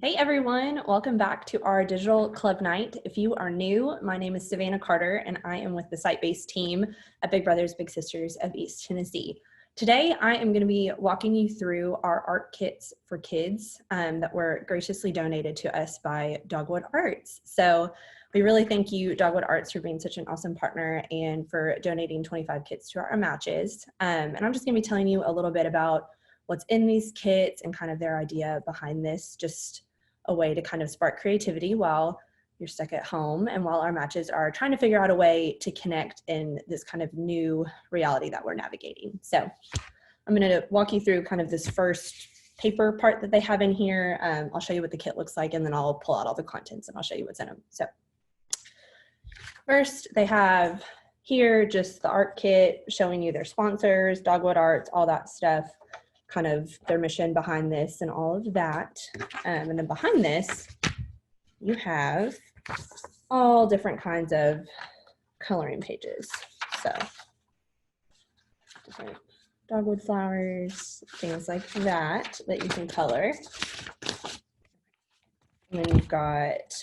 Hey everyone, welcome back to our digital club night. If you are new, my name is Savannah Carter and I am with the site-based team at Big Brothers Big Sisters of East Tennessee. Today I am going to be walking you through our art kits for kids that were graciously donated to us by Dogwood Arts. So we really thank you, Dogwood Arts, for being such an awesome partner and for donating 25 kits to our matches. And I'm just going to be telling you a little bit about what's in these kits and kind of their idea behind this, just a way to kind of spark creativity while you're stuck at home and while our matches are trying to figure out a way to connect in this kind of new reality that we're navigating. So I'm going to walk you through kind of this first paper part that they have in here. I'll show you what the kit looks like, and then I'll pull out all the contents and I'll show you what's in them. So first they have here just the art kit showing you their sponsors, Dogwood Arts, all that stuff, kind of their mission behind this and all of that. And then behind this, you have all different kinds of coloring pages. So different dogwood flowers, things like that you can color. And then you've got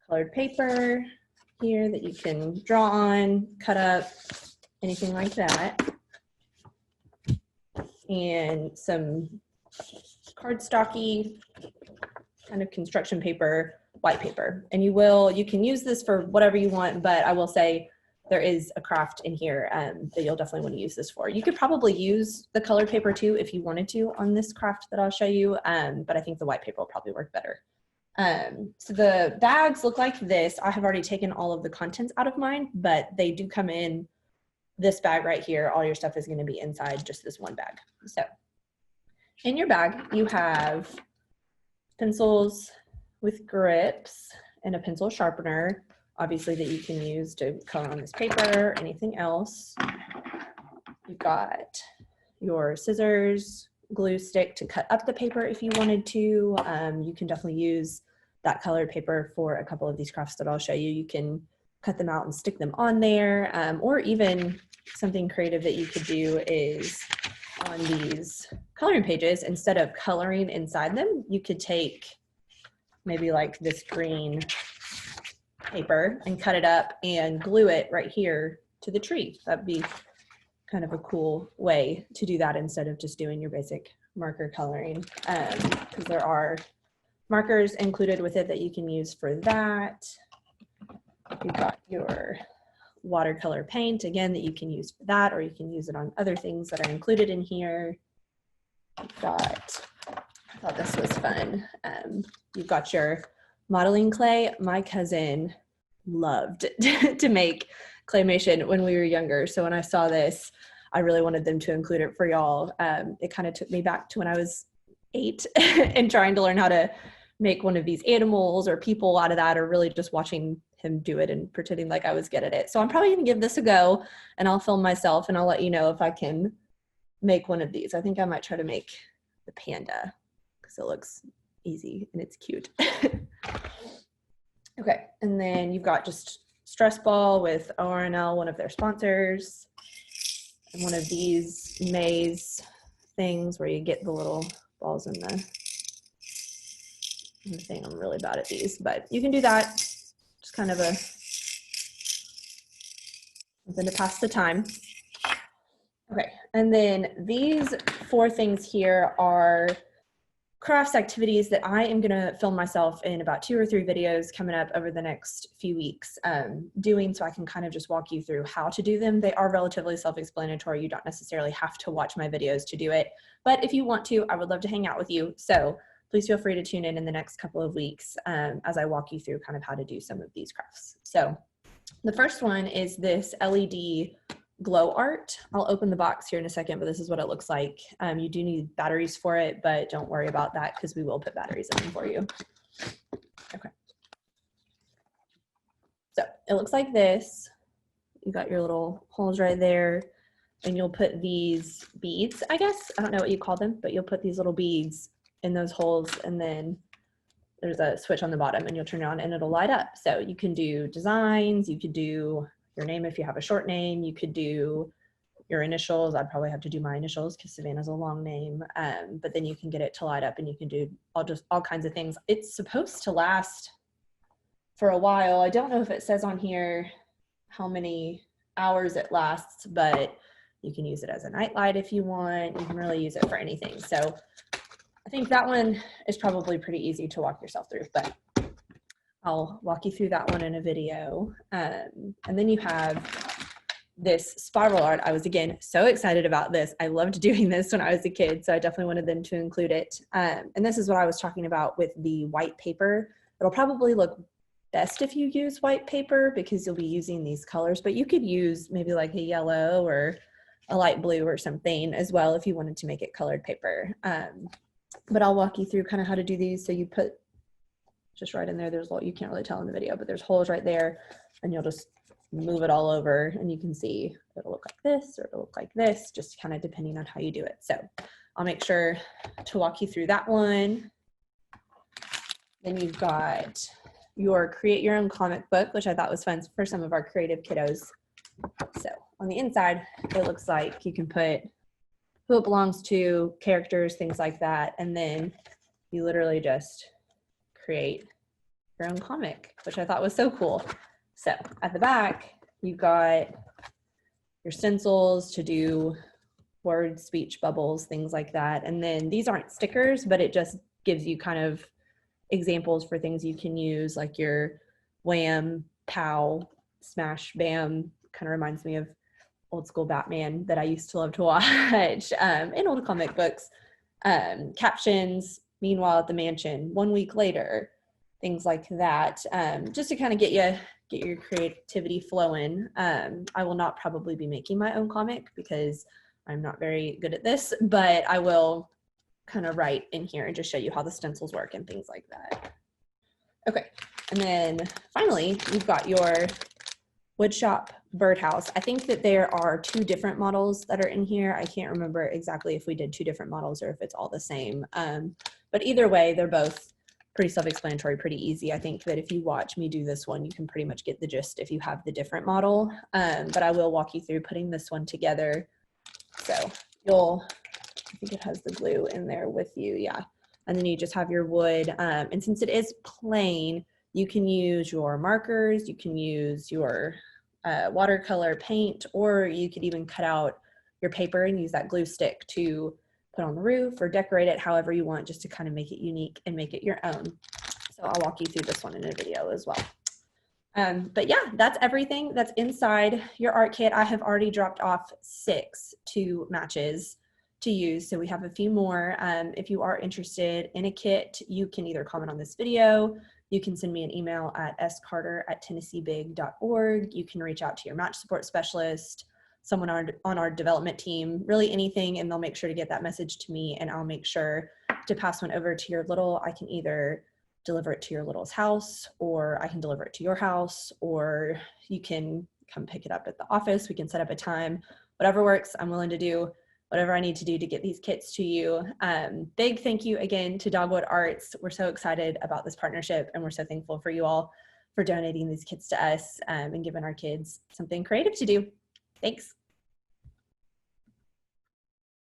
colored paper here that you can draw on, cut up, anything like that. And some cardstocky kind of construction paper, white paper. And you can use this for whatever you want, but I will say there is a craft in here that you'll definitely want to use this for. You could probably use the colored paper too if you wanted to on this craft that I'll show you, but I think the white paper will probably work better. So the bags look like this. I have already taken all of the contents out of mine, but they do come in this bag right here. All your stuff is going to be inside just this one bag. So in your bag, you have pencils with grips and a pencil sharpener, obviously, that you can use to color on this paper or anything else. You've got your scissors, glue stick to cut up the paper if you wanted to. You can definitely use that colored paper for a couple of these crafts that I'll show you. You can cut them out and stick them on there, or even something creative that you could do is on these coloring pages, instead of coloring inside them, you could take maybe like this green paper and cut it up and glue it right here to the tree. That'd be kind of a cool way to do that instead of just doing your basic marker coloring, because there are markers included with it that you can use for that. You've got your watercolor paint, again, that you can use for that, or you can use it on other things that are included in here. You've got, I thought this was fun. You've got your modeling clay. My cousin loved to make claymation when we were younger. So when I saw this, I really wanted them to include it for y'all. It kind of took me back to when I was 8 and trying to learn how to make one of these animals or people out of that, or really just watching him do it and pretending like I was good at it. So I'm probably gonna give this a go, and I'll film myself and I'll let you know if I can make one of these. I think I might try to make the panda because it looks easy and it's cute. Okay, and then you've got just stress ball with ORNL, one of their sponsors, and one of these maze things where you get the little balls in the thing. I'm really bad at these, but you can do that. Just kind of something to pass the time. Okay, and then these 4 things here are crafts activities that I am gonna film myself in about 2 or 3 videos coming up over the next few weeks doing, so I can kind of just walk you through how to do them. They are relatively self-explanatory. You don't necessarily have to watch my videos to do it, but if you want to, I would love to hang out with you. So please feel free to tune in the next couple of weeks as I walk you through kind of how to do some of these crafts. So the first one is this LED glow art. I'll open the box here in a second, but this is what it looks like. You do need batteries for it, but don't worry about that because we will put batteries in them for you. Okay. So it looks like this. You got your little holes right there, and you'll put these beads, I guess. I don't know what you call them, but you'll put these little beads in those holes, and then there's a switch on the bottom and you'll turn it on and it'll light up. So you can do designs, you could do your name if you have a short name, you could do your initials. I'd probably have to do my initials because Savannah's a long name. But then you can get it to light up and you can do all kinds of things. It's supposed to last for a while. I don't know if it says on here how many hours it lasts, but you can use it as a nightlight if you want. You can really use it for anything. So I think that one is probably pretty easy to walk yourself through, but I'll walk you through that one in a video. And then you have this spiral art. I was, again, so excited about this. I loved doing this when I was a kid, so I definitely wanted them to include it. And this is what I was talking about with the white paper. It'll probably look best if you use white paper because you'll be using these colors, but you could use maybe like a yellow or a light blue or something as well if you wanted to make it colored paper. But I'll walk you through kind of how to do these. So you put just right in there, there's you can't really tell in the video, but there's holes right there, and you'll just move it all over and you can see it'll look like this or it'll look like this, just kind of depending on how you do it. So I'll make sure to walk you through that one. Then you've got your create your own comic book, which I thought was fun for some of our creative kiddos. So on the inside, it looks like you can put who it belongs to, characters, things like that. And then you literally just create your own comic, which I thought was so cool. So at the back, you've got your stencils to do words, speech bubbles, things like that. And then these aren't stickers, but it just gives you kind of examples for things you can use, like your wham, pow, smash, bam. Kind of reminds me of old school Batman that I used to love to watch in old comic books. Captions, meanwhile at the mansion, 1 week later, things like that, just to kind of get your creativity flowing. I will not probably be making my own comic because I'm not very good at this, but I will kind of write in here and just show you how the stencils work and things like that. Okay, and then finally, you've got your woodshop birdhouse. I think that there are 2 different models that are in here. I can't remember exactly if we did 2 different models or if it's all the same. But either way, they're both pretty self-explanatory, pretty easy. I think that if you watch me do this one, you can pretty much get the gist if you have the different model. But I will walk you through putting this one together. So I think it has the glue in there with you, yeah. And then you just have your wood. And since it is plain, you can use your markers, you can use your watercolor paint, or you could even cut out your paper and use that glue stick to put on the roof or decorate it however you want, just to kind of make it unique and make it your own. So I'll walk you through this one in a video as well. But yeah, that's everything that's inside your art kit. I have already dropped off 6 to matches to use, so we have a few more. If you are interested in a kit, you can either comment on this video, you can send me an email at scarter@tennesseebig.org. You can reach out to your match support specialist, someone on our development team, really anything, and they'll make sure to get that message to me, and I'll make sure to pass one over to your little. I can either deliver it to your little's house, or I can deliver it to your house, or you can come pick it up at the office. We can set up a time, whatever works. I'm willing to do whatever I need to do to get these kits to you. Big thank you again to Dogwood Arts. We're so excited about this partnership, and we're so thankful for you all for donating these kits to us and giving our kids something creative to do. Thanks.